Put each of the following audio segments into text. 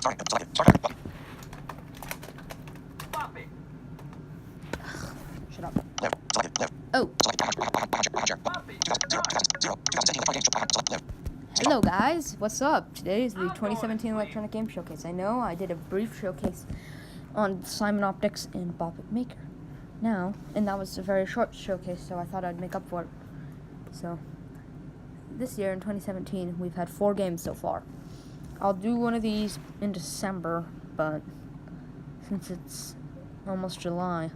Shut up. Oh. Hello guys, what's up? Today is the 2017 Electronic Game Showcase. I know I did a brief showcase on Simon Optics and Bop-It Maker. And that was a very short showcase, so I thought I'd make up for it. So, this year in 2017, we've had 4 games so far. I'll do one of these in December, but since it's almost July,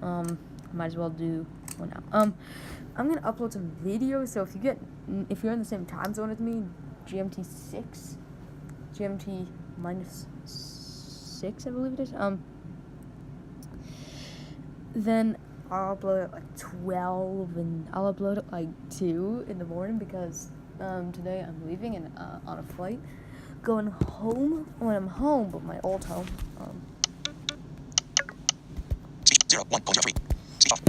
might as well do one now. I'm gonna upload some videos, so if you're in the same time zone as me, GMT 6, GMT minus 6, I believe it is, then I'll upload at like 12, and I'll upload at like 2 in the morning, because today I'm leaving and on a flight, going home when I'm home, but my old home,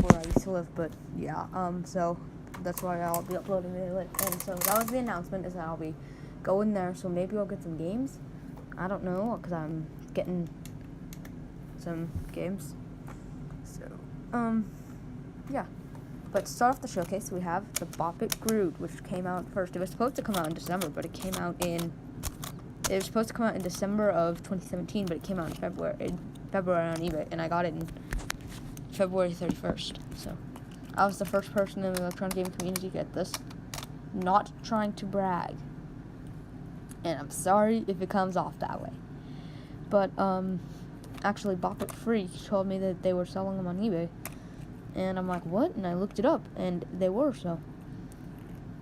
where I used to live, but yeah, so that's why I'll be uploading it late. And so that was the announcement, is that I'll be going there, so maybe I'll get some games. I don't know, because I'm getting some games. So, yeah. But to start off the showcase, we have the Bop-It Groot, which came out first. It was supposed to come out in December, but it was supposed to come out in December of 2017, but it came out in February on eBay, and I got it in February 31st. So I was the first person in the electronic game community to get this. Not trying to brag, and I'm sorry if it comes off that way. But actually, Bop-It Freak told me that they were selling them on eBay, and I'm like, what? And I looked it up, and they were. So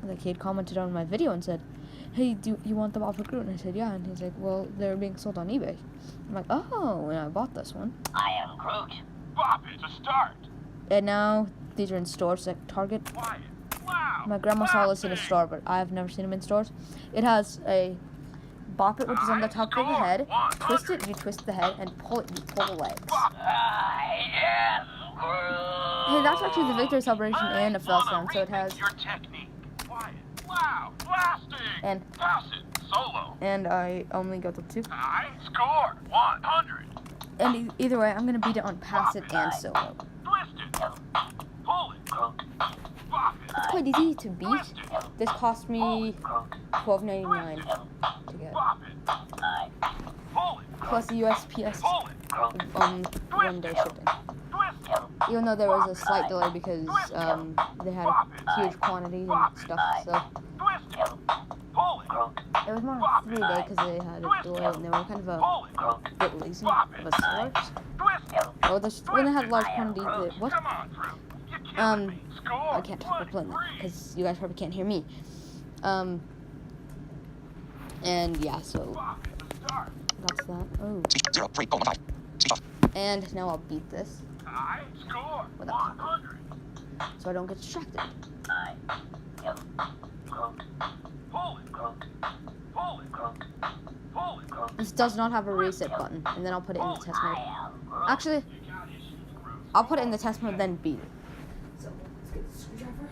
like, he had commented on my video and said, hey, do you want the Bop-It Groot? And I said, yeah. And he's like, well, they're being sold on eBay. I'm like, oh, and I bought this one. I am Groot. Bop-It to start. And now these are in stores like Target. Quiet. Wow. My grandma saw this in a store, but I've never seen them in stores. It has a Bop-It, which is on the top of the head. Twist it, you twist the head, and pull it, you pull the legs. I am Groot. Hey, that's actually the victory celebration and a fell sound, so it has. Your technique. Quiet. Wow. Blasting. And pass it. Solo. And I only go to 2. I score 100. And either way, I'm gonna beat it on pass it and solo. Twist it. Pull it. Bop it. It's quite easy to beat. This cost me $12.99 to get. Bop it. Pull it. Plus the USPS Pull it. 1-day shipping. Twist it. Even though there was a slight delay because they had a huge quantity and stuff, so Twist it. Pull it. it was more like 3-day because they had a delay and they were kind of a bit lazy of a source. Twist it. Oh, when they had large quantities, what? Come on, Groot. You're killing me. Score. I can't talk with Blend because you guys probably can't hear me. And yeah, so that's that. Oh. And now I'll beat this I score with a 100. so I don't get distracted. I am Groot. Pull it. Pull it. Pull it. This does not have a reset button, and then I'll put it in the test mode. I am Groot. Actually, I'll put it in the test mode, then beat it. So let's get the screwdriver.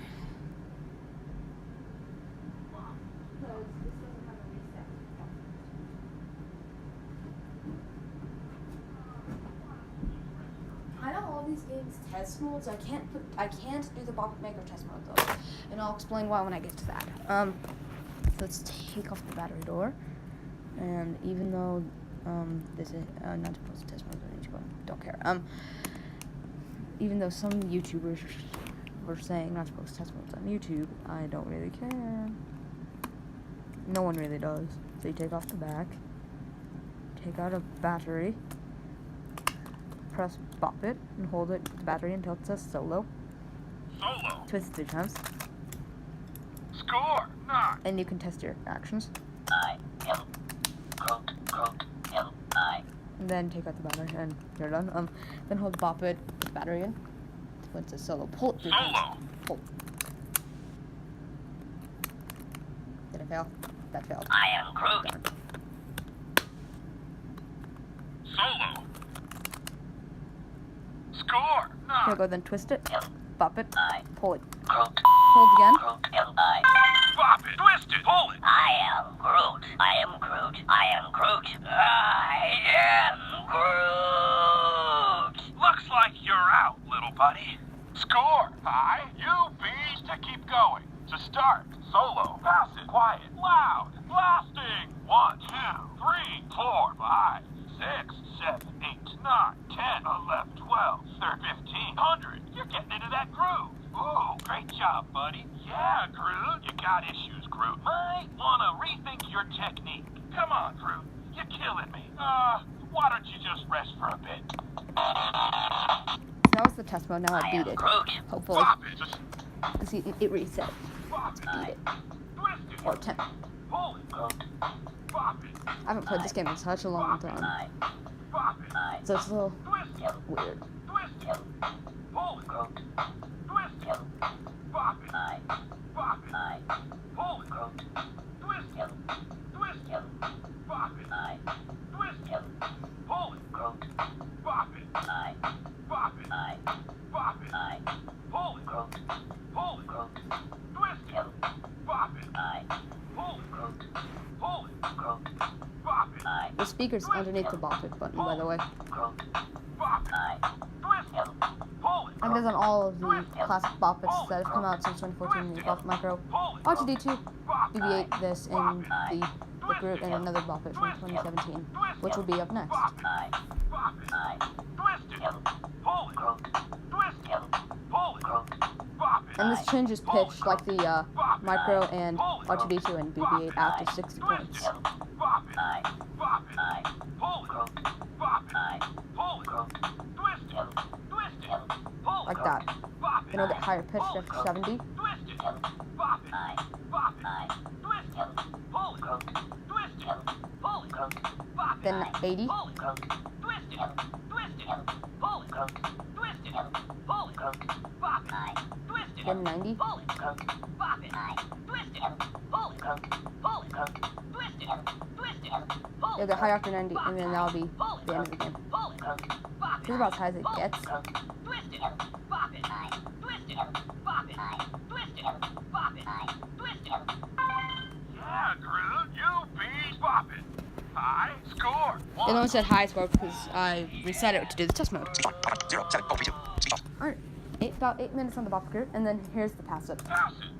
I know all these games test modes. I can't do the Bop-It Maker test mode though, and I'll explain why when I get to that. So let's take off the battery door, and even though this is not supposed to test mode, don't care. Even though some YouTubers were saying not supposed to test modes on YouTube, I don't really care. No one really does. So you take off the back, take out a battery, press Bop-It, and hold the battery until it says solo. Solo. Twist it 3 times, Score 9. and you can test your actions. I am Groot. I. And then take out the battery, and you're done. Then hold Bop-It, put the battery in. When it says solo, pull it 3 times. Solo. Pull. Did I fail? That failed. I am Groot. Darn. Solo. Score Here 9. go, then twist it, Bop-It, I. pull it. Groot. Hold again. Groot. I. Bop it. Twist it. Pull it. I am Groot. I am Groot. I am Groot. buddy. Score. High. You beat to keep going. To start. Solo. Pass it. Quiet. Loud. Blasting. 1, 2, 3, 4, 5, 6, 7, 8, 9, 10, 11, 12, 13, 15, 100. You're getting into that groove. Ooh, great job, buddy. Yeah, Groot. You got issues, Groot. Might want to rethink your technique. Come on, Groot. You're killing me. Why don't you just rest for a bit? So that was the test mode. Now I beat it. Groot. Hopefully. Bop it. Just Because it reset. bop it. Beat it. Twist it. Or 10. Pull it. Groot. Bop it. I haven't played this game in such a long time. I. Bop it. I. So it's a little Twist it. weird. Twist it. Pull it. Groot. Twist it. Bop it. I. Bop it. I. Pull it. Groot. Twist it. Twist it. Bop it. I. Twist it. Pull it. Groot. Bop it. I. Bop it. I. Bop it. I. Pull it. Groot. Pull it. Groot. Twist it. Bop it. I. Pull it. Groot. Pull it. Groot. Bop it. I. The speaker's underneath the bop it button, by the way. Groot. Bop it. I. Twist it. Pull it. And it is on all of the classic bop its that have come out since 2014. The Bop Micro, Pull it. RTD2, Bop it. BB-8, this, and the Groot, and another bop it from 2017, which will be up next. Bop it. I. Bop it. I. Twist it. Pull it. Groot. Twist it. Pull it. Groot. Bop it. And this changes pitch like the Micro and R2D2 and BB-8 after 60 points. Bop it. I. Bop it. I. Pull it. Groot. Bop it. I. Pull it. Groot. Twist it. Twist it. Pull it. Like that. Bop it. Then it'll get higher pitched after 70. Twist it. Bop it. I. Bop it. I. Twist it. Pull it. Groot. Twist it. Pull it. Groot. Bop it. Then 80. Pull it. Groot. Twist it. Twist it. Pull it. Groot. Twist it. Pull it. Groot. Bop it. I. Twist it. Then 90. Pull it. Groot. Bop it. I. Twist it. Pull it. Groot. Pull it. Groot. Twist it. Twist it. Pull It'll it. get higher after 90, and then that'll be the end of the game. Pull it. Groot. Bop This it. is about as high as it gets. Groot. Twist it. Bop it. Twist it. Bop it. Twist it. Bop it. Twist it. Yeah, Groot, you beat Bop it. High score. It only said high score because I reset it to do the test mode. Alright, about 8 minutes on the Bop Groot, and then here's the passive. Pass it.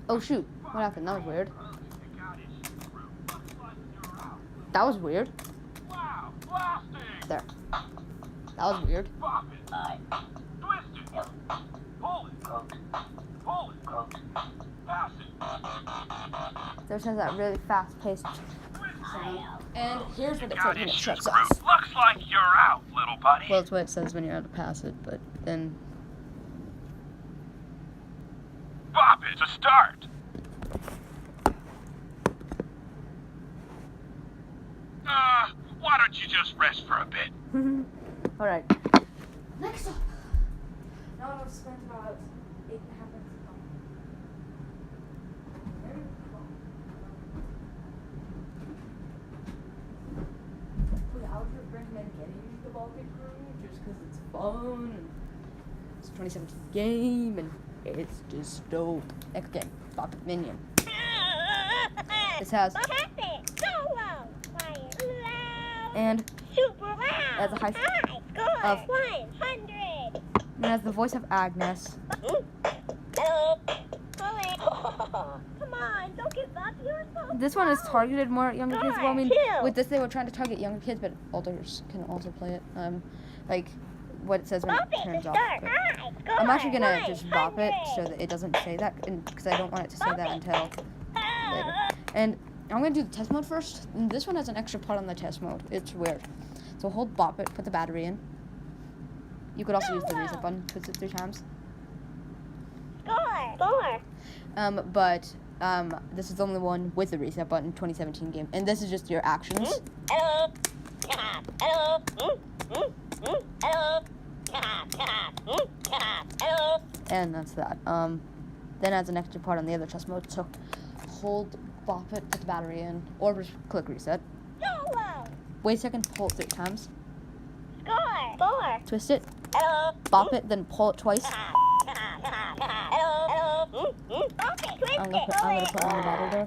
Oh shoot, what happened? That was weird. You got it, Groot. Looks like you're out. That was weird. Wow, blasting. There. That was weird. Bop it. I. Twist it. Pull it. Groot. Pull it. Groot. Pass it. There says that really fast paced. Twist it. And here's what it says Got when it issues, shuts Groot. off. Looks like you're out, little buddy. Well, that's what it says when you're out of pass it, but then Bop it to start. Why don't you just rest for a bit? alright. Next up. Now I've spent about 8.5 minutes. I would recommend getting the Baltic Crew just because it's fun. And it's a 2017 game and it's just dope. Next game, Bop It Minion. This has What happened? Solo. Quiet. Loud. and Super loud. As a high Score. of 100. and has the voice of Agnes. Hello. Pull it. Come on, don't give up. You're so This one is targeted more at younger kids. Well, I mean, Chill. with this they were trying to target younger kids, but elders can also play it. Like what it says when Bop it it turns to off. start. But High. Score. I'm actually gonna just bop it 100. so that it doesn't say that, because I don't want it to say Bop that it. until later. And I'm gonna do the test mode first. And this one has an extra part on the test mode. It's weird. So hold bop it, put the battery in. You could also use the reset button, puts it 3 times. Score. But this is the only one with the reset button, 2017 game. And this is just your actions. Hello. Hello. Hello. Hello. And that's that. Then adds an extra part on the other test mode. So hold bop it, put the battery in, or just click reset. Solo. Wait a second, pull it 3 times. Score. Twist it, Hello. bop it, then pull it twice. Hello. Twist I'm gonna put on the battery there.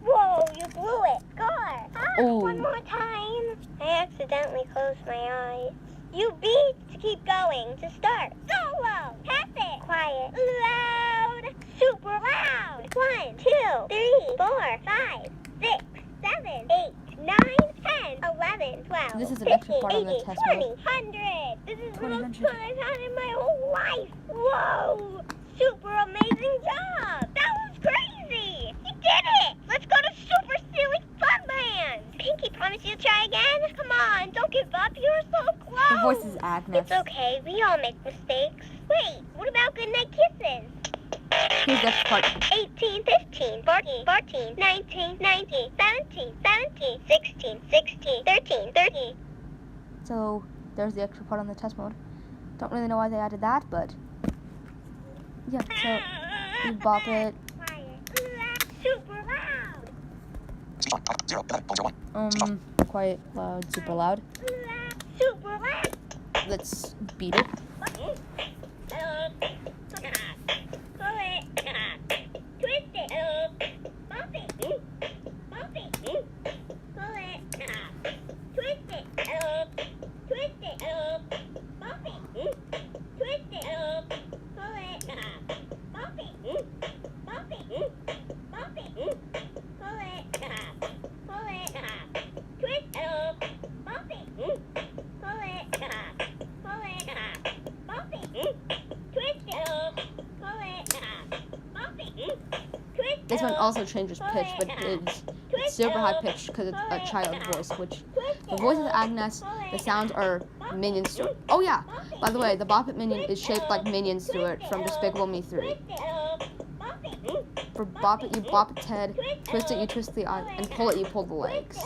Whoa, you blew it. Score. Oh. One more time. X accidentally closed my eyes. You beat to keep going. To start. Solo. Pass it. Quiet. Loud. Super loud. 1, 2, 3, 4, 5, 6, 7, 8, 9, 10, 11, 12, This is an extra 15, part of the 18, test 20, mode. 100. This is the 20, most 100. fun I've had in my whole life. Whoa. Super amazing job. That was crazy. You did it. Let's go to Super Silly Funland. Pinky, promise you'll try again? Come on, don't give up. You're so close. Her voice is Agnes. It's okay. We all make mistakes. Wait, what about goodnight kisses? Here's the extra part. 18, 15, 14, 14, 19, 19, 17, 17, 16, 16, 13, 13. So there's the extra part on the test mode. Don't really know why they added that, but yeah. So you bop it. Quiet. Super loud. Quiet, loud, super loud. Super loud. Let's beat it. Pull it. Twist it. Bump it. Bump it. Pull it. Twist it. Twist it. Bump it. Twist it. Pull it. Bump it. Bump it. Bump it. Pull it. Pull it. Twist it. Bump it. Pull it. Pull it. Bump it. Twist it. Pull it. Bump it. Twist This one it. also changes pitch, but it's super high pitched because it's a child voice, which the voice is Agnes, the sounds are Minion Stewart. Oh yeah, by the way, the Bop It Minion is shaped like Minion Stewart from Despicable Me 3. For Bop It, you bop its head, twist it, you twist the eye, and pull it, you pull the legs.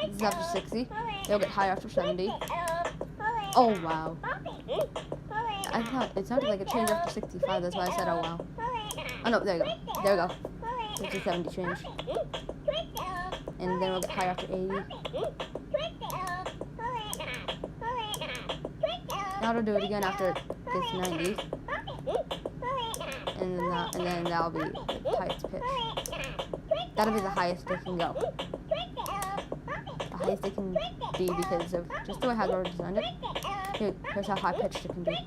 This is after 60. They'll get higher after 70. Oh wow. I thought it sounded like it changed after 65, that's why I said oh wow. Oh no, there you go. There we go. It's a 70 change. And then we'll get higher after 80. Now to do it again after this 90. And then that'll be the highest pitch. That'll be the highest they can go. The highest they can be because of just the way Hasbro designed it. Here's how high pitched it can be.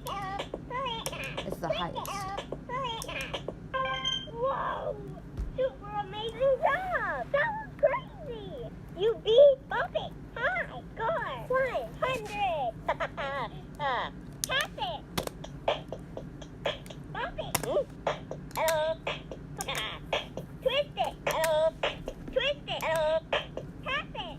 It's the highest. Whoa! Super amazing job! That was crazy! You beat Bump It! High score! 100! Pass it! Bump it! Twist it! Twist it! Pass it!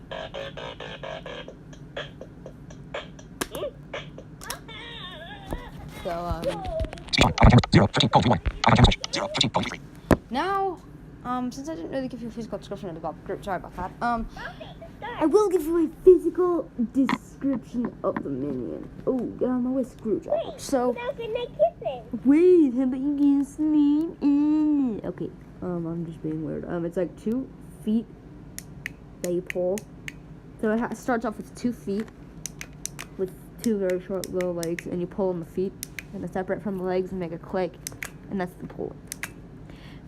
So now, since I didn't really give you a physical description of the Bop group, sorry about that. I will give you a physical description of the minion. Oh, get on my way, Screwdriver. So, Without goodnight kisses! wait, how about you kiss me? Okay, I'm just being weird. It's like 2 feet that you pull. So it starts off with 2 feet with 2 very short little legs, and you pull on the feet, and they separate from the legs and make a click, and that's the pull.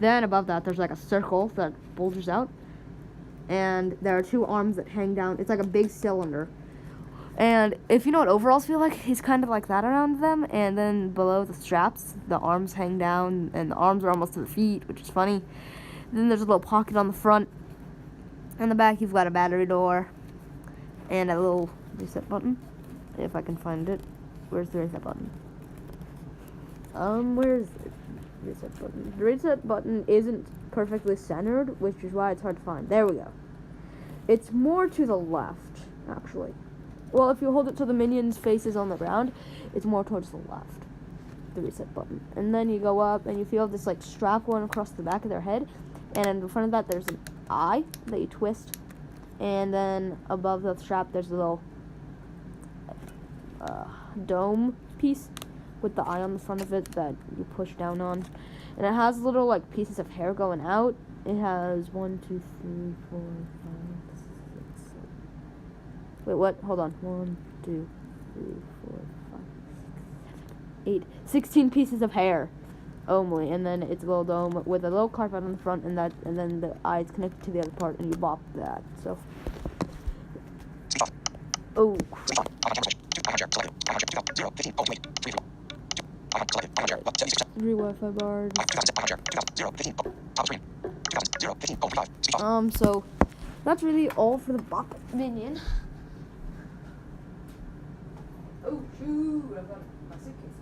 Then above that, there's like a circle that bulges out, and there are 2 arms that hang down. It's like a big cylinder. And if you know what overalls feel like, he's kind of like that around them. And then below the straps, the arms hang down, and the arms are almost to the feet, which is funny. Then there's a little pocket on the front. In the back, you've got a battery door and a little reset button, if I can find it. Where's the reset button? Where's the reset button? The reset button isn't perfectly centered, which is why it's hard to find. There we go. It's more to the left, actually. Well, if you hold it so the minion's face is on the ground, it's more towards the left, the reset button. And then you go up and you feel this like strap going across the back of their head. And in front of that, there's an eye that you twist. And then above the strap, there's a little dome piece with the eye on the front of it that you push down on. And it has little like pieces of hair going out. It has 1, 2, 3, 4, 5, 6, 7. Wait, what? Hold on. 1, 2, 3, 4, 5, 6, 7, 8. 16 pieces of hair only, and then it's a little dome with a little carpet on the front, and then the eyes connected to the other part, and you bop that. So, oh crap. 3 Wi-Fi bars. So that's really all for the Bop It minion. Oh shoot! I've got my suitcase.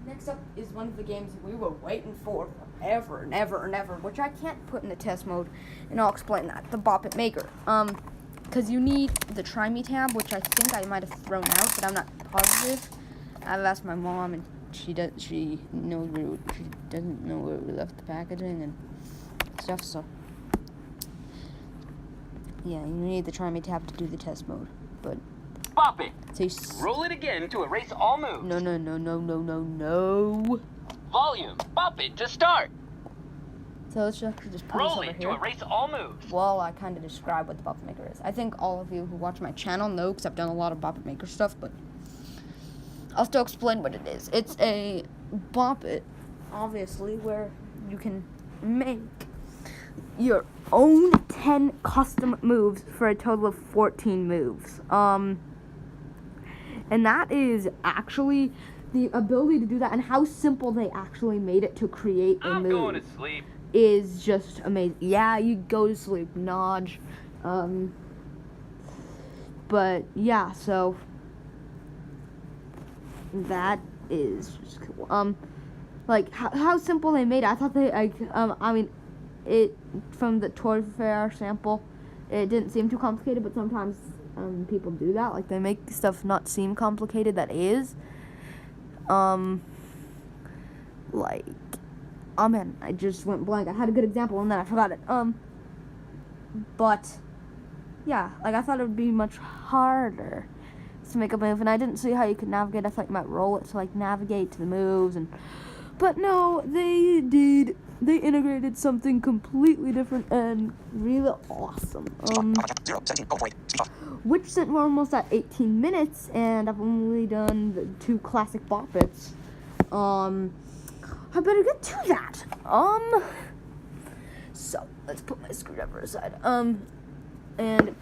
Next up is one of the games we were waiting for forever and ever and ever, which I can't put in the test mode, and I'll explain that. The Bop It Maker. Because you need the Try Me tab, which I think I might have thrown out, but I'm not positive. I've asked my mom, and she doesn't know where we left the packaging and stuff. So yeah, you need the Try Me tab to do the test mode, but. Bop it. So Roll it again to erase all moves. No. Volume. Bop it to start. So let's just put this Roll over it here. to erase all moves. Well, I kind of describe what the Bop It Maker is. I think all of you who watch my channel know, because I've done a lot of Bop It Maker stuff, but I'll still explain what it is. It's a Bop It, obviously, where you can make your own 10 custom moves for a total of 14 moves. And that is actually the ability to do that, and how simple they actually made it to create a I'm move going to sleep. is just amazing. Yeah, you go to sleep, Nodge. But yeah, so that is just cool. Like how simple they made it. I thought they it from the Toy Fair sample, it didn't seem too complicated, but sometimes people do that. Like they make stuff not seem complicated that is. Like, oh man, I just went blank. I had a good example and then I forgot it. But yeah, like I thought it would be much harder to make a move, and I didn't see how you could navigate. I thought you might roll it to like navigate to the moves, but no, they did. They integrated something completely different and really awesome. Which sent we're almost at 18 minutes, and I've only done the 2 classic Bop Its. I better get to that. So let's put my screwdriver aside. And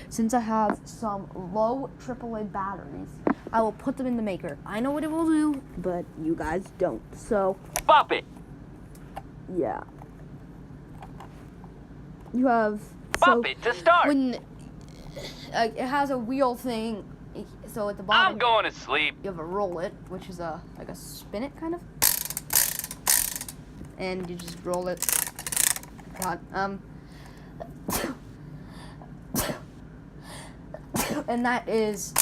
since I have some low AAA batteries, I will put them in the maker. I know what it will do, but you guys don't. So Bop it. yeah, you have Bop it to start. when it has a wheel thing. So at the bottom, I'm going to sleep. you have a roll it, which is like a spin it kind of, and you just roll it. God, and that is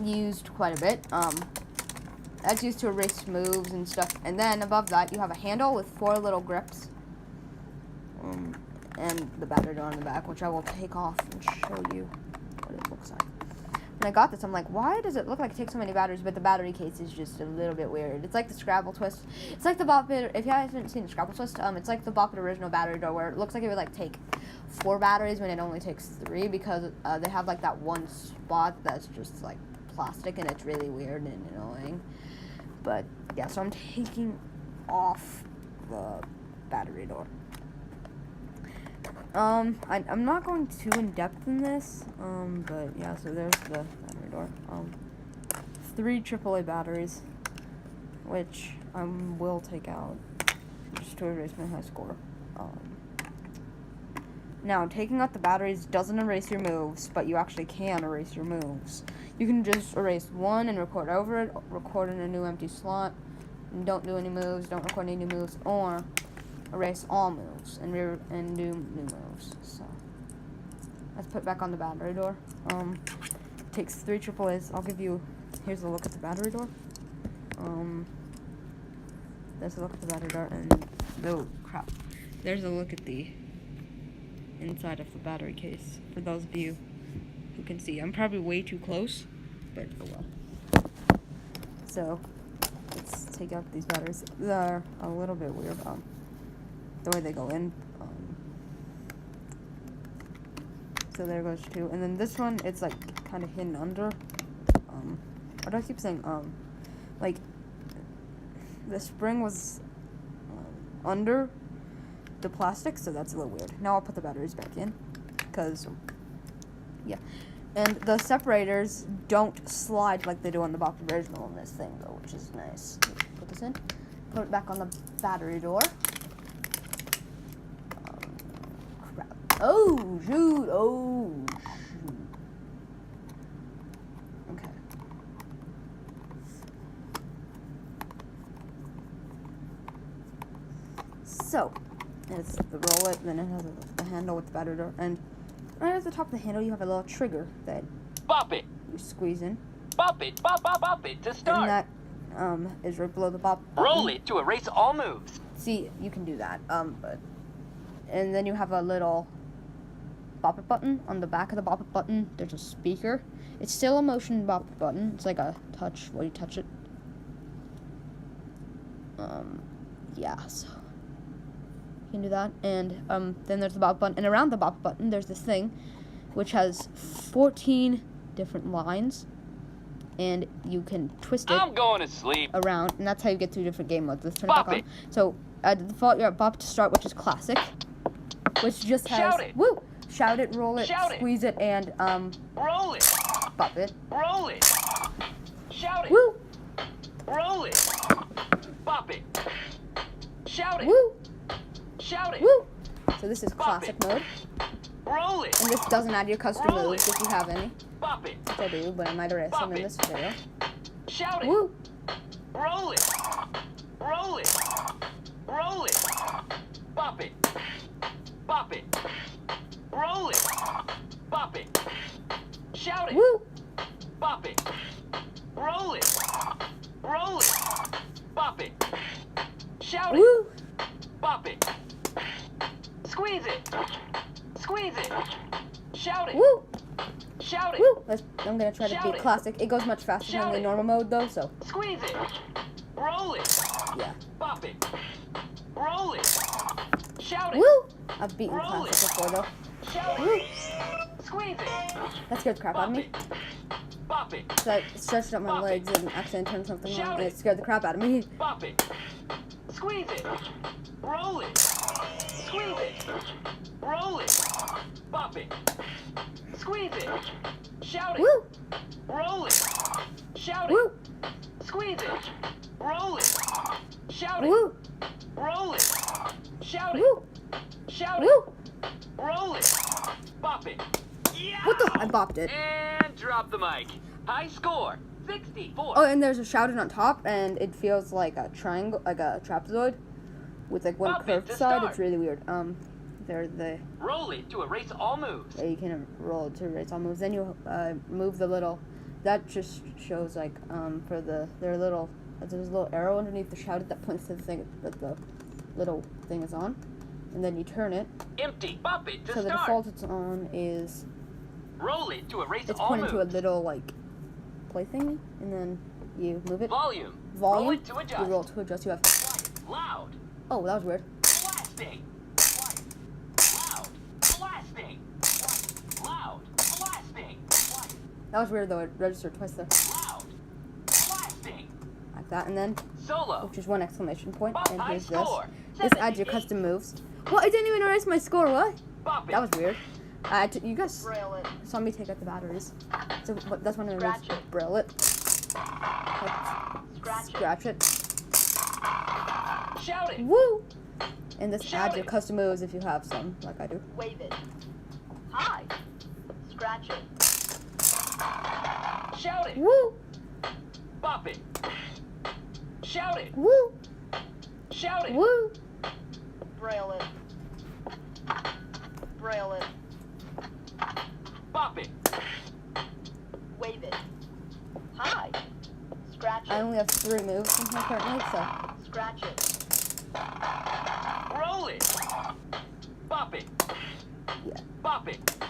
used quite a bit. That's used to erase moves and stuff. And then above that, you have a handle with 4 little grips, and the battery door on the back, which I will take off and show you what it looks like. When I got this, I'm like, why does it look like it takes so many batteries? But the battery case is just a little bit weird. It's like the Scrabble Twist. It's like the Bop It. If you haven't seen the Scrabble Twist, it's like the Bop It original battery door, where it looks like it would like take 4 batteries when it only takes 3, because they have like that one spot that's just like plastic, and it's really weird and annoying. But yeah, so I'm taking off the battery door. I'm not going too in depth in this, but yeah, so there's the battery door. 3 AAA batteries, which I will take out just to erase my high score. Now, taking out the batteries doesn't erase your moves, but you actually can erase your moves. You can just erase one and record over it, record in a new empty slot, and don't do any moves, don't record any new moves, or erase all moves and do new moves. So let's put back on the battery door. Takes 3 AAAs. I'll give you. Here's a look at the battery door. There's a look at the battery door, and Oh crap! There's a look at the inside of the battery case for those of you who can see. I'm probably way too close, but oh well. So let's take out these batteries. They're a little bit weird. The way they go in. So there goes two, and then this one, it's like kind of hidden under. What do I keep saying? Like the spring was under the plastic, so that's a little weird. Now I'll put the batteries back in, cause yeah, and the separators don't slide like they do on the box original in this thing though, which is nice. Put this in, put it back on the battery door. Crap! Oh shoot! Oh shoot! Okay. So, it's the roll it, then it has the handle with the battery door, and right at the top of the handle you have a little trigger that Bop it. you squeeze in, Bop it. Bop it to and start. that is right below the bop button. Roll it to erase all moves. See, you can do that, but and then you have a little bop it button. On the back of the bop it button, there's a speaker. It's still a motion bop it button. It's like a touch where you touch it. Yeah, so you can do that, and then there's the bop button, and around the bop button there's this thing which has 14 different lines, and you can twist it I'm going to sleep. around, and that's how you get through different game modes. Let's turn it Bop back it. on. So at the default, you're at bop to start, which is classic, which just has Shout it. woo, shout it, roll it, Shout it. squeeze it, and Roll it. bop it, Roll it. Shout it. woo, Roll it. Bop it. Shout it. woo, Shout it. woo. So this is Bop classic it. mode, Roll it. and this doesn't add your custom Roll moves it. if you have any, Bop it. which I do, but I might erase Bop them in it. this video. Shout it. Woo, Roll it. Roll it. Roll it. Bop it. Bop it. Roll it. Bop it. Shout it. woo, Bop it. Roll it. Roll it. Bop it. Shout it. woo, Bop it. Squeeze it. Squeeze it. Shout it. woo, Shout it. woo. I'm gonna try to Shout beat it. classic. It goes much faster Shout than the it. normal mode though, so Squeeze it. Roll it. yeah. Bop it. Roll it. Shout it. Woo! I've beaten Roll classic it. before though. Shout Woo! it. Squeeze it. That scared the crap out of Bop me. it. Bop it. So I stretched out my Bop it. legs and accidentally turned something on, Shout and it it. scared the crap out of me. Bop it. Squeeze it. Roll it. Squeeze it. Roll it. Bop it. Squeeze it. Shout it. Woo! Roll it. Shout it. Woo! Squeeze it. Roll it. Shout it. Woo! Roll it. Shout it. Woo! Shout it. Woo! Roll it. Bop it. What the? I bopped it. And drop the mic. High score, 64. Oh, and there's a shouted on top, and it feels like a triangle, like a trapezoid, with like one Bop it curved to side. start. It's really weird. They're the Roll it to erase all moves. you can roll to erase all moves. Then you move the little. That just shows like for their little. There's a little arrow underneath the shouted that points to the thing that the little thing is on, and then you turn it. Empty. Bop it to So the start. default it's on is Roll it to erase it's all pointed to a moves. little like play thingy, and then you move it. Volume. Volume. Roll it to adjust. You roll to adjust. You have. Quiet. Loud. Oh, that was weird. Blasting. Quiet. Loud. Blasting. Quiet. Loud. Blasting. Quiet. That was weird though. It registered twice there, Loud. Blasting. like that, and then Solo. which is one exclamation point. Bop And high here's this. score. This adds your 78. custom moves. What? I didn't even erase my score. What? Bop it. That was weird. You guys saw me take out the batteries. So but that's when I removed Scratch it. braille it. Scratch it. Shout it. Woo! And this Shout adds your it. custom moves if you have some, like I do. Wave it. Hi. Scratch it. Shout it. Woo! Bop it. Shout it. Woo! Shout it. Woo! Braille it. Braille it. Bop it. Wave it. Hi. Scratch I it. only have 3 moves in here currently, so Scratch it.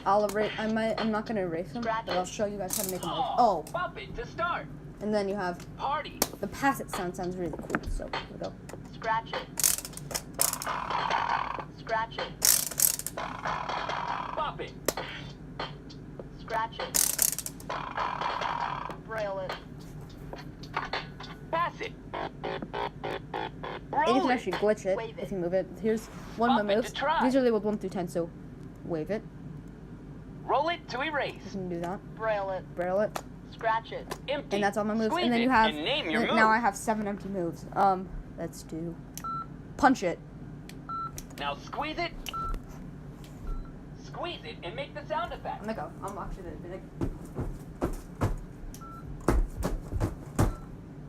I'll erase. I'm not gonna erase them, but I'll show you guys how to make a move. Oh, Bump it to start. and then you have Party. the pass it sounds really cool. So here we go. Scratch it. Scratch it. Bump it. Scratch it. Braille it. Pass it. And you Roll can it. actually glitch it Wave it. if you move it. Here's one of Bump my it to moves. try. These are labeled 1 through 10, so wave it. Roll it to You erase. can do that. Braille it. Braille it. Scratch it. Empty. And that's all my moves. Squeeze And then you it have and name your now I move. have 7 empty moves. Let's do punch it. Now squeeze it. Squeeze it and make the sound effect. I'm gonna go. I'm actually gonna.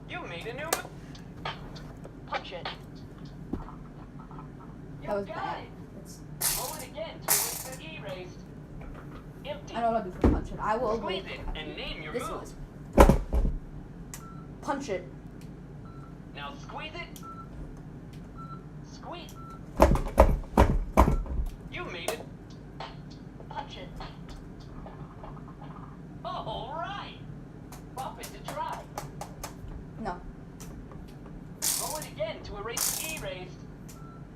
You made a new move. Punch it. You That was got bad. it. It's, Roll it again to erase the erased. Empty. I don't know what to do for punch it. I will. Squeeze it and name your This move. is punch it. Now squeeze it. Squeeze. You made it. Punch it. All right. Bump it to try. No. Roll it again to erase erased.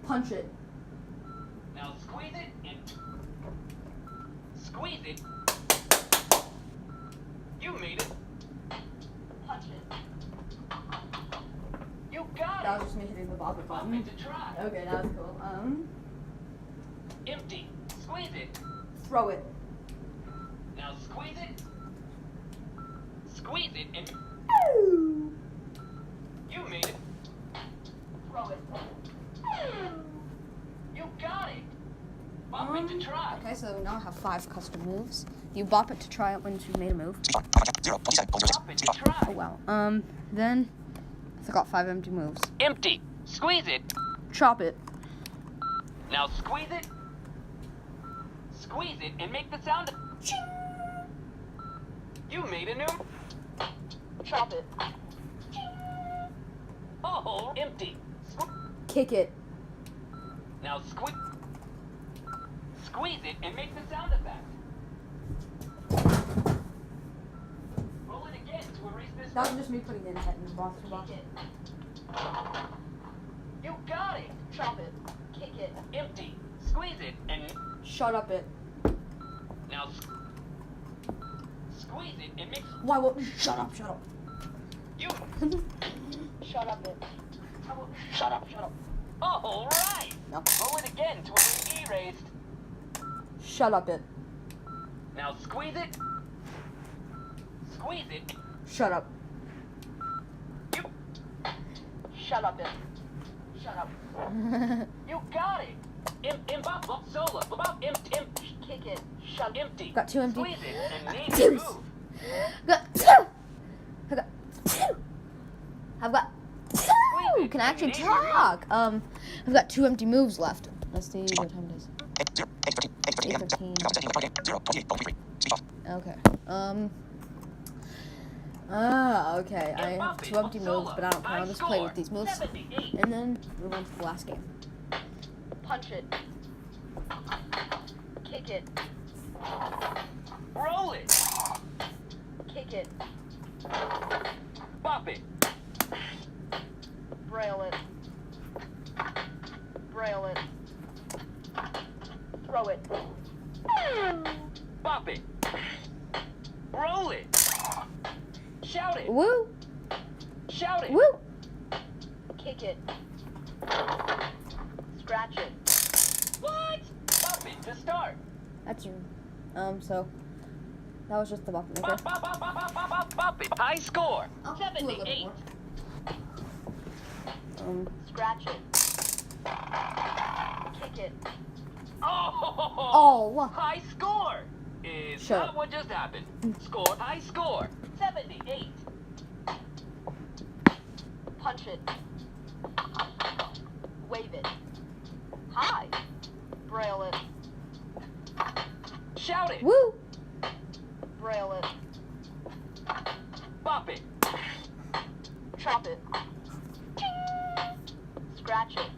Punch it. Now squeeze it and squeeze it. You made it. Punch it. You got That it. was just me hitting the bobber Bump button. it to try. Okay, that was cool. Empty. Squeeze it. Throw it. Now squeeze it. Squeeze it and you made it. Throw it. You got it. Bump it to try. Okay, so now I have 5 custom moves. You bop it to try it once you've made a move. Bump it to try. Oh wow. Then I forgot 5 empty moves. Empty. Squeeze it. Chop it. Now squeeze it. Squeeze it and make the sound of You made a new Chop it. Oh, empty. Kick it. Now squeeze it and make the sound effect. Roll it again to erase this. That was just me putting in head in the box. Kick it. You got it. Chop it. Kick it. Empty. Squeeze it and Shut up it. now squeeze it and make Why won't you shut up? Shut up. you. Shut up it. Shut up. Shut up. All right. No. Roll it again to erased. Shut up it. Now squeeze it. Squeeze it. Shut up. You. Shut up it. Shut up. You got it. Bop solo. Bop Kick it. Shut empty. Got 2 empty. Squeeze it and name Two. your move. I've got can I actually talk? I've got 2 empty moves left. Let's see what time it is. 8:13. Okay. Okay. I have 2 empty moves, but I don't care. I'll just play with these moves. 78. And then move on to the last game. Punch it. Kick it. Roll it. Kick it. Bop it. Braille it. Braille it. Throw it. Bop it. Roll it. Shout it. Woo! Shout it. Woo! Kick it. Scratch it. What? Bop it to start. That's your so that was just the bop maker. Bop, bop, bop, bop, bop, bop, bop, bop it. High score. I'll do a little bit 78. more. Scratch it. Kick it. Oh. Oh, High score. Is Shut not up. what just happened. Score. High score. 78. Punch it. Wave it. Hi. Braille it. Shout it. woo! Braille it. Bop it. Chop it. Scratch it.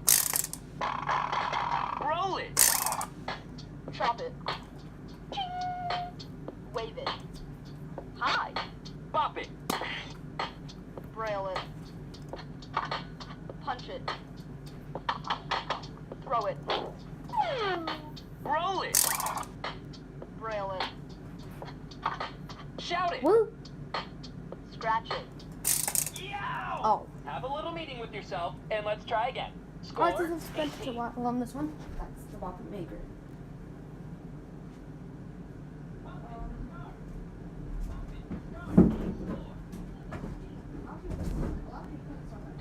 Roll it. Chop it. Throw it. Roll it. Braille it. Shout it. Woo! Scratch it. Yow! Oh. Have a little meeting with yourself, and let's try again. Score. Alright, so spent to on this one. That's the Whopper Maker.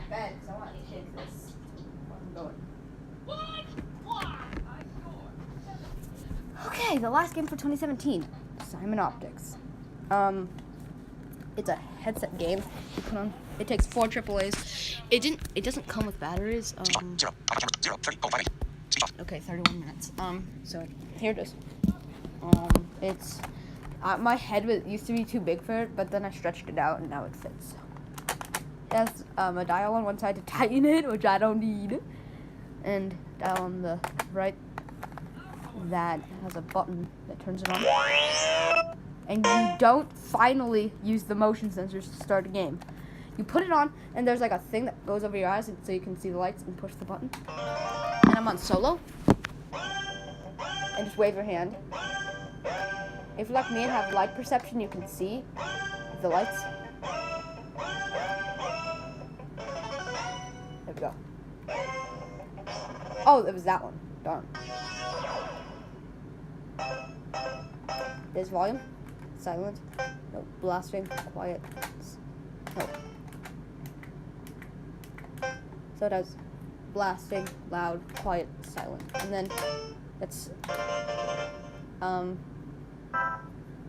Bed, so I want to take this. I'm going. Okay, the last game for 2017, Simon Optics. It's a headset game. You put on. It takes 4 AAAs. It doesn't come with batteries. Okay, 31 minutes. So here it is. It's my head used to be too big for it, but then I stretched it out and now it fits. It has a dial on one side to tighten it, which I don't need, and dial on the right that has a button that turns it on. And you don't finally use the motion sensors to start a game. You put it on, and there's like a thing that goes over your eyes so you can see the lights and push the button. And I'm on solo. And just wave your hand. If you're like me and have light perception, you can see the lights. There we go. Oh, it was that one. Darn. There's volume. Silent. No. Blasting. Quiet. No. So it has blasting, loud, quiet, silent. And then it's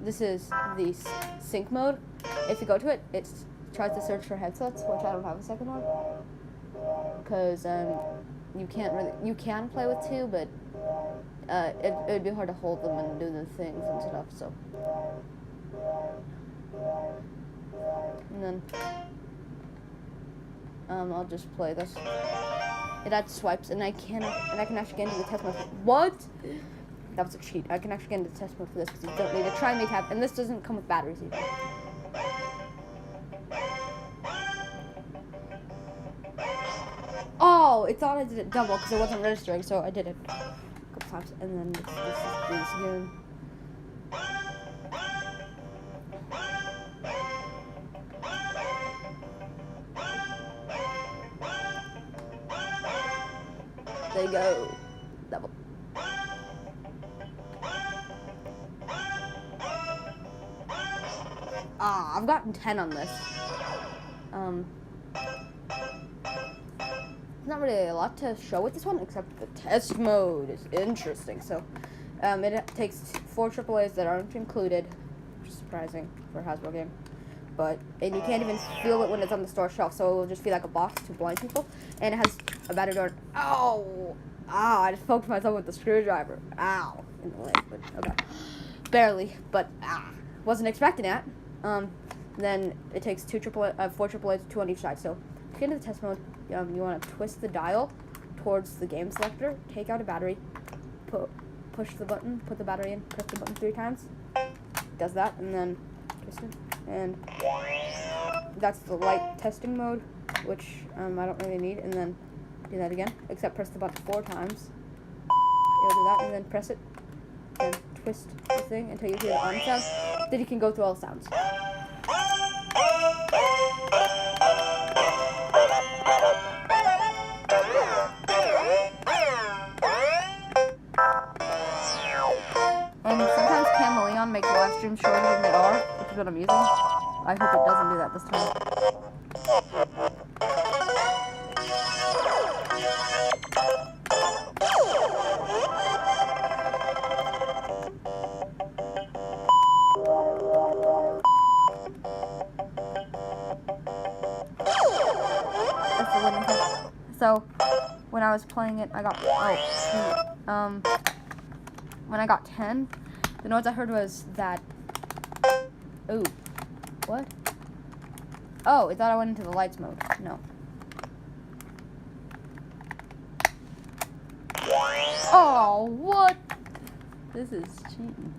this is the sync mode. If you go to it, it tries to search for headsets, which I don't have a second one, because you can play with 2, but it would be hard to hold them and do the things and stuff. So, and then I'll just play this. It adds swipes, and I can actually get into the test mode. What? That was a cheat. I can actually get into the test mode for this because you don't need a try me tab, and this doesn't come with batteries either. Oh, it thought I did it double because it wasn't registering, so I did it a couple times, and then this again. There you go. Double. I've gotten 10 on this. Not really a lot to show with this one, except the test mode is interesting. So, it takes 4 AAAs that aren't included, which is surprising for a Hasbro game. And you can't even feel it when it's on the store shelf, so it will just feel like a box to blind people. And it has a battery door. Ow! I just poked myself with the screwdriver. Ow! In the leg, but okay. Barely, but wasn't expecting that. Then it takes 4 AAAs, 2 on each side. So, to get into the test mode, you want to twist the dial towards the game selector, take out a battery, push the button, put the battery in, press the button 3 times. Does that, and then twist it. And that's the light testing mode, which I don't really need. And then do that again, except press the button 4 times. You'll do that, and then press it, and twist the thing until you hear the on sound. Then you can go through all the sounds. And sometimes Cameleon makes live streams shorter than they are, which is what I'm using. I hope it doesn't do that this time. That's the winning thing. So, when I was playing it, I got, when I got 10, the noise I heard was that, ooh, what? Oh, it thought I went into the lights mode. No. Oh, what? This is cheating.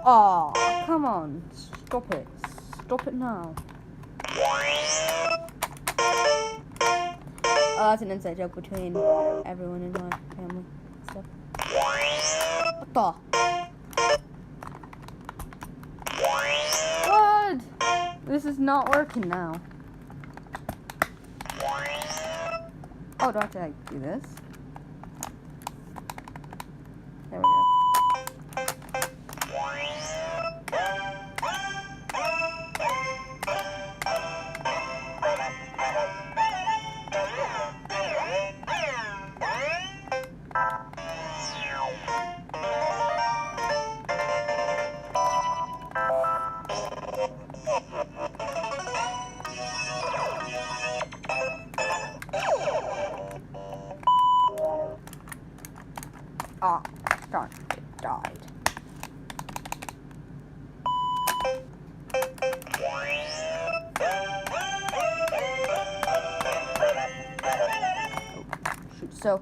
Oh, come on. Stop it. Stop it now. that's an inside joke between everyone in my family. Stuff. What the? What? This is not working now. Oh, do I have to like do this? There we go. Ah, darn, it died. Oh, shoot. So,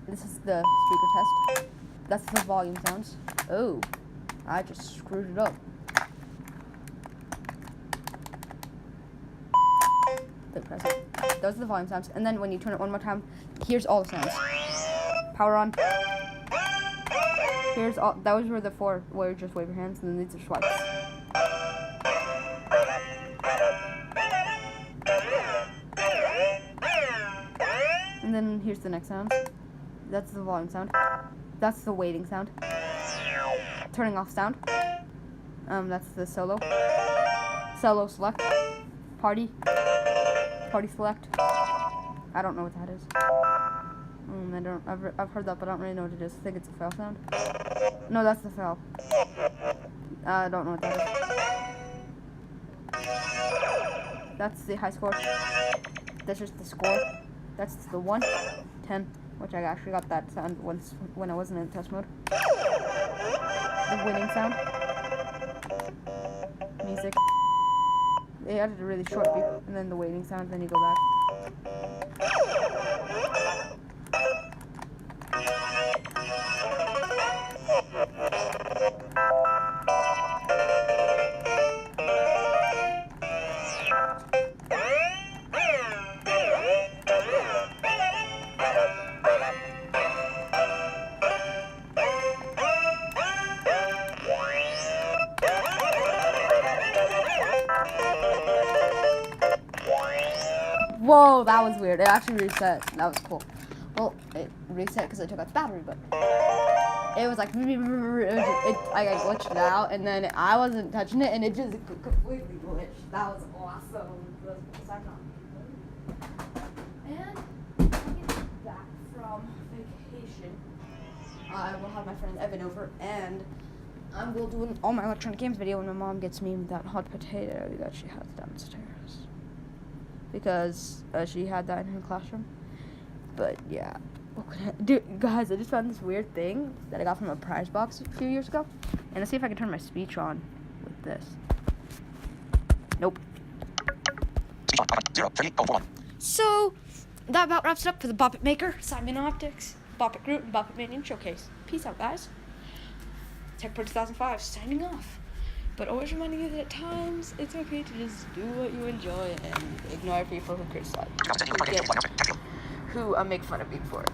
this is the speaker test. That's the volume sounds. Oh, I just screwed it up. Press it. Those are the volume sounds. And then when you turn it one more time, here's all the sounds. Power on. Here's all. Those were the 4 where you just wave your hands, and then these are swipes. And then here's the next sound. That's the volume sound. That's the waiting sound. Turning off sound. That's the solo. Solo select. Party. Party select. I don't know what that is. I've heard that, but I don't really know what it is. I think it's a fail sound. No, that's the fail. I don't know what that is. That's the high score. That's just the score. That's the 1, 10, which I actually got that sound once when I wasn't in test mode. The winning sound. Music. They added a really short beat, and then the waiting sound, then you go back. Whoa, that was weird. It actually reset. That was cool. Well, it reset because I took out the battery, but it was like, I got glitched out, and then I wasn't touching it, and it just completely glitched. That was awesome. And when I get back from vacation, I will have my friend Evan over, and I will do all my electronic games video when my mom gets me that hot potato that she has downstairs. Because she had that in her classroom. But yeah. Dude, guys, I just found this weird thing that I got from a prize box a few years ago. And let's see if I can turn my speech on with this. Nope. So, that about wraps it up for the Bop It Maker, Simon Optics, Bop It Groot, and Bop It Minion Showcase. Peace out, guys. TechPro 2005, signing off. But always reminding you that at times, it's okay to just do what you enjoy and ignore people who criticize. Who make fun of me for it.